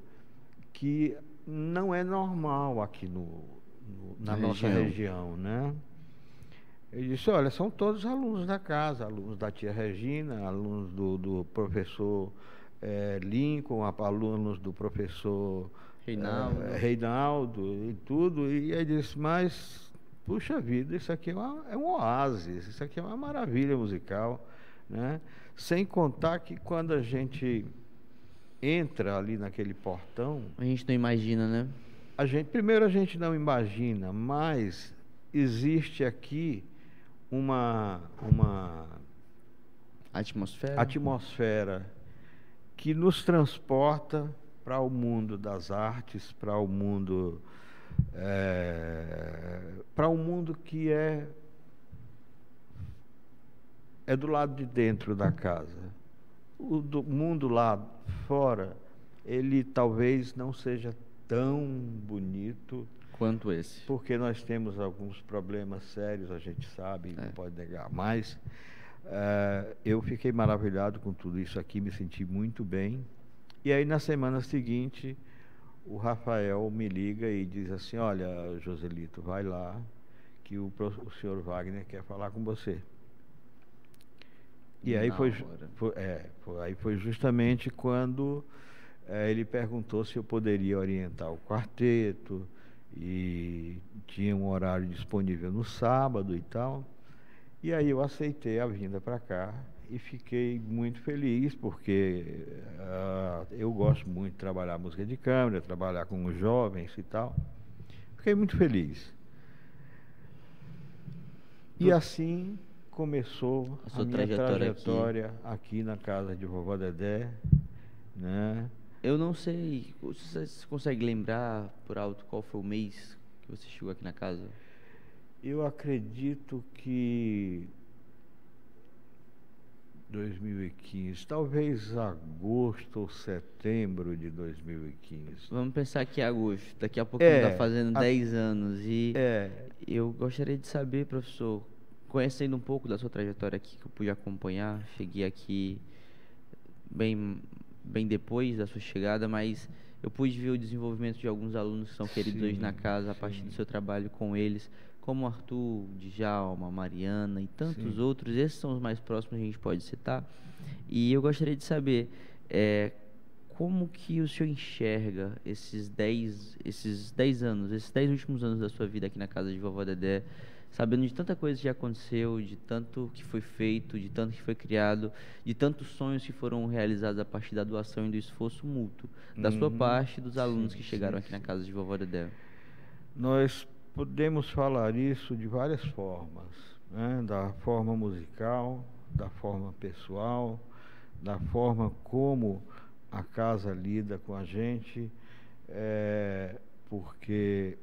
que não é normal aqui na nossa região, né? Ele disse, olha, são todos alunos da casa, alunos da tia Regina, alunos do professor Lincoln, alunos do professor Reinaldo e tudo. E ele disse, mas, puxa vida, isso aqui é um oásis, isso aqui é uma maravilha musical, né? Sem contar que quando a gente entra ali naquele portão, a gente não imagina, né? Primeiro a gente não imagina, mas existe aqui uma atmosfera que nos transporta para o mundo das artes, para o mundo que é do lado de dentro da casa. O do mundo lá fora, ele talvez não seja tão bonito quanto esse, porque nós temos alguns problemas sérios, a gente sabe, não pode negar, mas eu fiquei maravilhado com tudo isso aqui, me senti muito bem. E aí na semana seguinte o Rafael me liga e diz assim, olha, Joselito, vai lá que o senhor Wagner quer falar com você. E aí foi justamente quando ele perguntou se eu poderia orientar o quarteto, e tinha um horário disponível no sábado e tal. E aí eu aceitei a vinda para cá e fiquei muito feliz, porque eu gosto muito de trabalhar música de câmara, trabalhar com os jovens e tal. Fiquei muito feliz. E assim começou a minha trajetória aqui na casa de vovó Dedé, né? Eu não sei, você consegue lembrar por alto qual foi o mês que você chegou aqui na casa? Eu acredito que 2015, talvez agosto ou setembro de 2015. Vamos pensar que é agosto, daqui a pouco está fazendo 10 anos. E eu gostaria de saber, professor, conhecendo um pouco da sua trajetória aqui, que eu pude acompanhar, cheguei aqui bem bem depois da sua chegada, mas eu pude ver o desenvolvimento de alguns alunos que são queridos hoje na Sim, casa a partir do sim, seu trabalho com eles, como Arthur, Djalma, Mariana e tantos sim. outros. Esses são os mais próximos que a gente pode citar. E eu gostaria de saber, eh, como que o senhor enxerga esses 10 anos, esses 10 últimos anos da sua vida aqui na casa de Vovó Dedé, sabendo de tanta coisa que já aconteceu, de tanto que foi feito, de tanto que foi criado, de tantos sonhos que foram realizados a partir da doação e do esforço mútuo, da sua Uhum. parte e dos alunos que Sim, chegaram sim, aqui na sim. casa de Vovó Dedé. Nós podemos falar isso de várias formas, né? Da forma musical, da forma pessoal, da forma como a casa lida com a gente, porque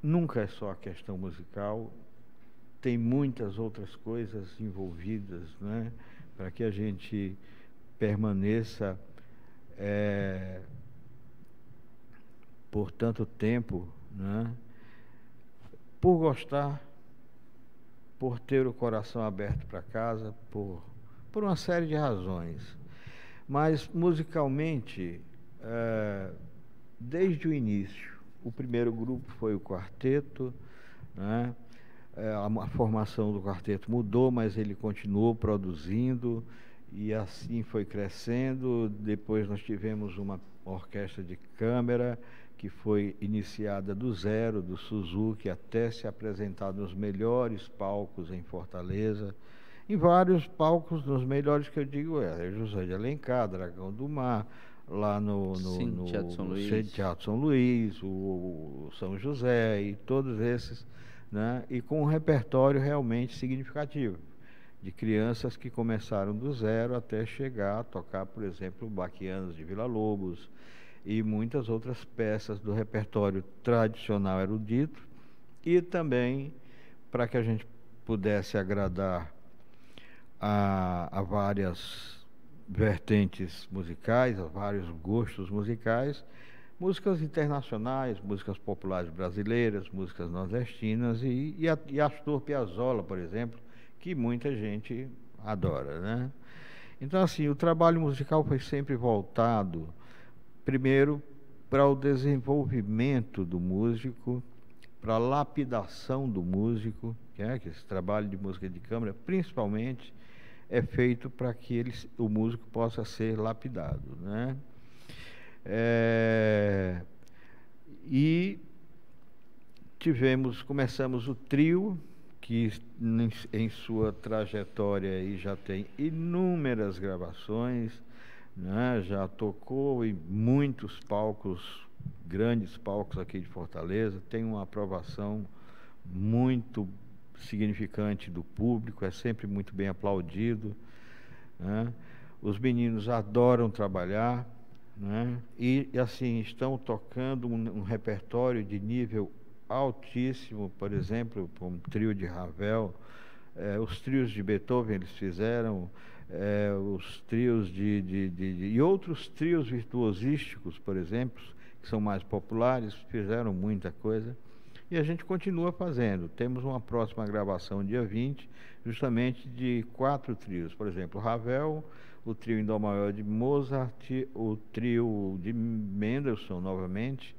nunca é só a questão musical, tem muitas outras coisas envolvidas, né? Para que a gente permaneça eh, por tanto tempo, né? Por gostar, por ter o coração aberto para casa, por uma série de razões. Mas musicalmente, desde o início, o primeiro grupo foi o quarteto, né? A formação do quarteto mudou, mas ele continuou produzindo e assim foi crescendo. Depois nós tivemos uma orquestra de câmara que foi iniciada do zero, do Suzuki, até se apresentar nos melhores palcos em Fortaleza. Em vários palcos, nos melhores que eu digo José de Alencar, Dragão do Mar, lá Sim, Teatro São no Luís. Teatro São Luís, o São José e todos esses, né? E com um repertório realmente significativo, de crianças que começaram do zero até chegar a tocar, por exemplo, Baquianos de Villa-Lobos e muitas outras peças do repertório tradicional erudito, e também para que a gente pudesse agradar a várias vertentes musicais, a vários gostos musicais, músicas internacionais, músicas populares brasileiras, músicas nordestinas e Astor Piazzolla, por exemplo, que muita gente adora, né? Então, assim, o trabalho musical foi sempre voltado, primeiro, para o desenvolvimento do músico, para a lapidação do músico, que esse trabalho de música de câmara, principalmente, é feito para que o músico possa ser lapidado, né? É, e começamos o trio, que em sua trajetória aí já tem inúmeras gravações, né? Já tocou em muitos palcos, grandes palcos aqui de Fortaleza, tem uma aprovação muito significante do público, é sempre muito bem aplaudido, né? Os meninos adoram trabalhar, né? E assim, estão tocando um repertório de nível altíssimo, por exemplo, um trio de Ravel, os trios de Beethoven eles fizeram, os trios e outros trios virtuosísticos, por exemplo, que são mais populares, fizeram muita coisa. E a gente continua fazendo. Temos uma próxima gravação, dia 20, justamente de 4 trios. Por exemplo, Ravel, o trio em Dó maior de Mozart, o trio de Mendelssohn novamente,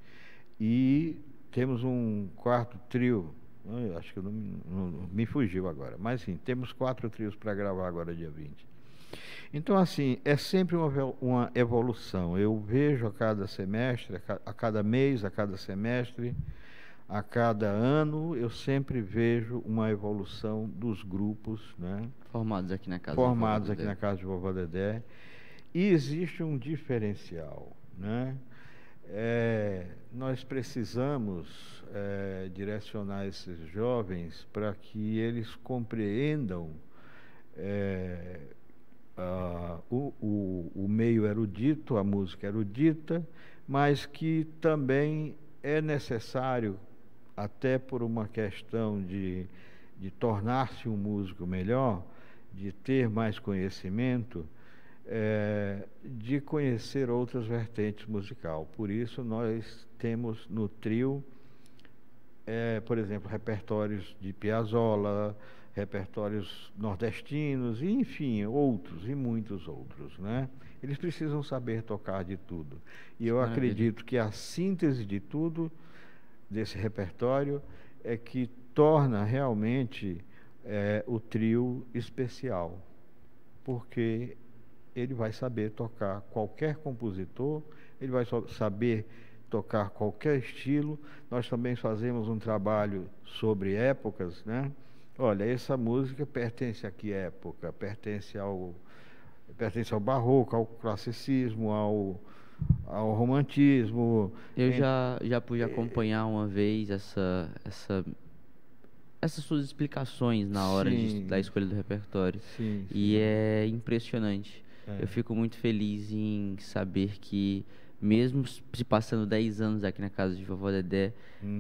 e temos um quarto trio, eu acho que não me fugiu agora, mas sim, temos 4 trios para gravar agora, dia 20. Então, assim, é sempre uma evolução. Eu vejo a cada semestre, a cada mês, a cada semestre, a cada ano, eu sempre vejo uma evolução dos grupos, né? Formados aqui na casa de Vovó Formados aqui Dedé. na casa de Vovó Dedé. E existe um diferencial, né? Nós precisamos direcionar esses jovens para que eles compreendam o meio erudito, a música erudita, mas que também é necessário, até por uma questão de tornar-se um músico melhor, de ter mais conhecimento, de conhecer outras vertentes musical. Por isso nós temos no trio, por exemplo, repertórios de Piazzolla, repertórios nordestinos, e, enfim, outros e muitos outros, né? Eles precisam saber tocar de tudo. E eu acredito que a síntese de tudo desse repertório é que torna realmente o trio especial, porque ele vai saber tocar qualquer compositor, ele vai saber tocar qualquer estilo. Nós também fazemos um trabalho sobre épocas, né? Olha, essa música pertence a que época? Pertence ao barroco, ao classicismo, ao romantismo. Eu já pude acompanhar uma vez essas suas explicações na hora da escolha do repertório. Sim, e é impressionante. Eu fico muito feliz em saber que, mesmo se passando 10 anos aqui na casa de vovó Dedé,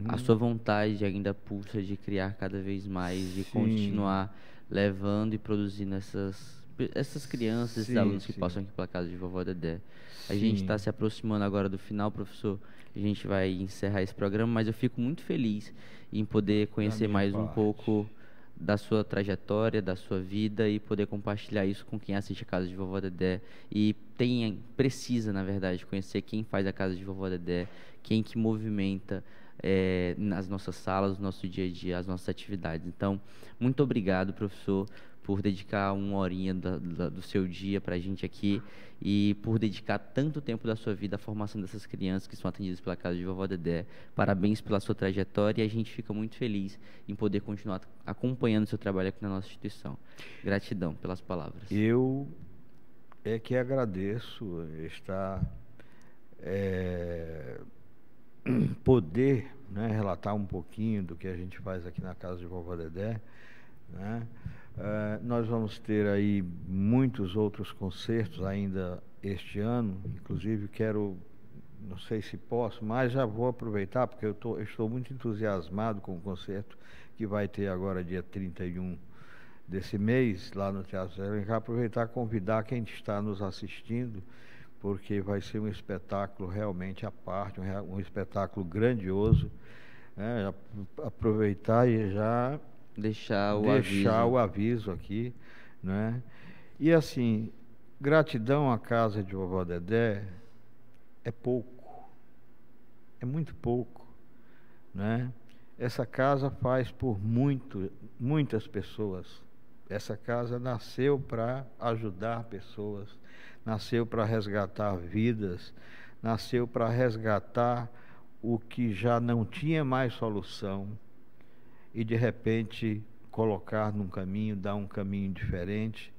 a sua vontade ainda pulsa de criar cada vez mais, de continuar levando e produzindo essas crianças, esses alunos que passam aqui pela casa de vovó Dedé. A gente está se aproximando agora do final, professor. A gente vai encerrar esse programa, mas eu fico muito feliz em poder conhecer mais um pouco da sua trajetória, da sua vida, e poder compartilhar isso com quem assiste a casa de vovó Dedé e precisa, na verdade, conhecer quem faz a casa de vovó Dedé, quem que movimenta nas nossas salas, no nosso dia a dia, as nossas atividades. Então, muito obrigado, professor, por dedicar uma horinha do seu dia para a gente aqui e por dedicar tanto tempo da sua vida à formação dessas crianças que são atendidas pela casa de vovó Dedé. Parabéns pela sua trajetória, e a gente fica muito feliz em poder continuar acompanhando o seu trabalho aqui na nossa instituição. Gratidão pelas palavras. Eu que agradeço poder, né, relatar um pouquinho do que a gente faz aqui na casa de vovó Dedé, né? Nós vamos ter aí muitos outros concertos ainda este ano. Inclusive não sei se posso, mas já vou aproveitar, porque eu estou muito entusiasmado com o concerto que vai ter agora dia 31 desse mês, lá no Teatro Zé Alencar. Aproveitar e convidar quem está nos assistindo, porque vai ser um espetáculo realmente à parte, um espetáculo grandioso, né? Aproveitar e já deixar o aviso aqui, né? E assim, gratidão à casa de vovó Dedé é pouco, é muito pouco, né? Essa casa faz por muitas pessoas. Essa casa nasceu para ajudar pessoas, nasceu para resgatar vidas, nasceu para resgatar o que já não tinha mais solução, e de repente colocar num caminho, dar um caminho diferente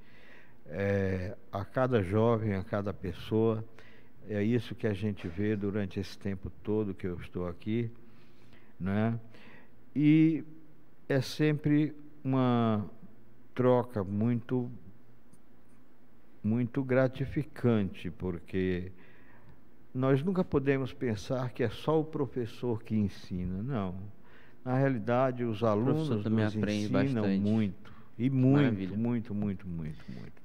a cada jovem, a cada pessoa. É isso que a gente vê durante esse tempo todo que eu estou aqui, né? E é sempre uma troca muito gratificante, porque nós nunca podemos pensar que é só o professor que ensina, não. Na realidade, os alunos nos ensinam muito. E muito.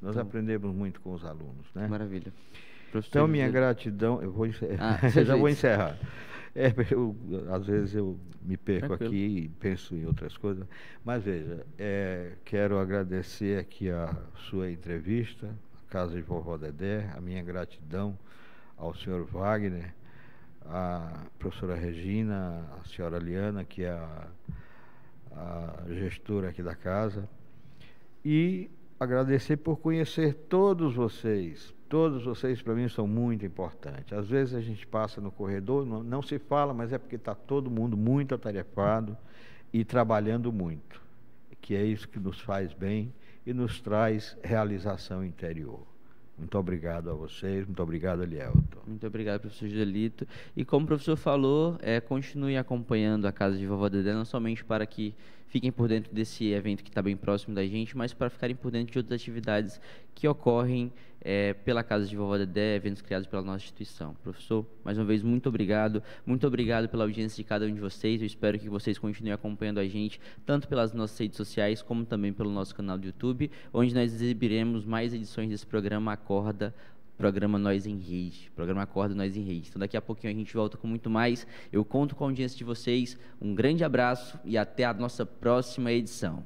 Nós aprendemos muito com os alunos, né? Maravilha. Então, minha gratidão... Eu vou encerrar. Vou encerrar. Às vezes eu me perco aqui e penso em outras coisas. Mas veja, quero agradecer aqui a sua entrevista, a Casa de Vovó Dedé, a minha gratidão ao senhor Wagner, a professora Regina, a senhora Liana, que é a gestora aqui da casa, e agradecer por conhecer todos vocês. Todos vocês, para mim, são muito importantes. Às vezes a gente passa no corredor, não se fala, mas é porque está todo mundo muito atarefado e trabalhando muito, que é isso que nos faz bem e nos traz realização interior. Muito obrigado a vocês, muito obrigado, Elielton. Muito obrigado, professor Joelito. E como o professor falou, continue acompanhando a Casa de Vovó Dedé, não somente para que fiquem por dentro desse evento que está bem próximo da gente, mas para ficarem por dentro de outras atividades que ocorrem pela Casa de Vovó Dedé, eventos criados pela nossa instituição. Professor, mais uma vez, muito obrigado pela audiência de cada um de vocês. Eu espero que vocês continuem acompanhando a gente, tanto pelas nossas redes sociais, como também pelo nosso canal do YouTube, onde nós exibiremos mais edições desse programa Acorda, programa Nós em Rede, programa Acorda Nós em Rede. Então daqui a pouquinho a gente volta com muito mais. Eu conto com a audiência de vocês. Um grande abraço e até a nossa próxima edição.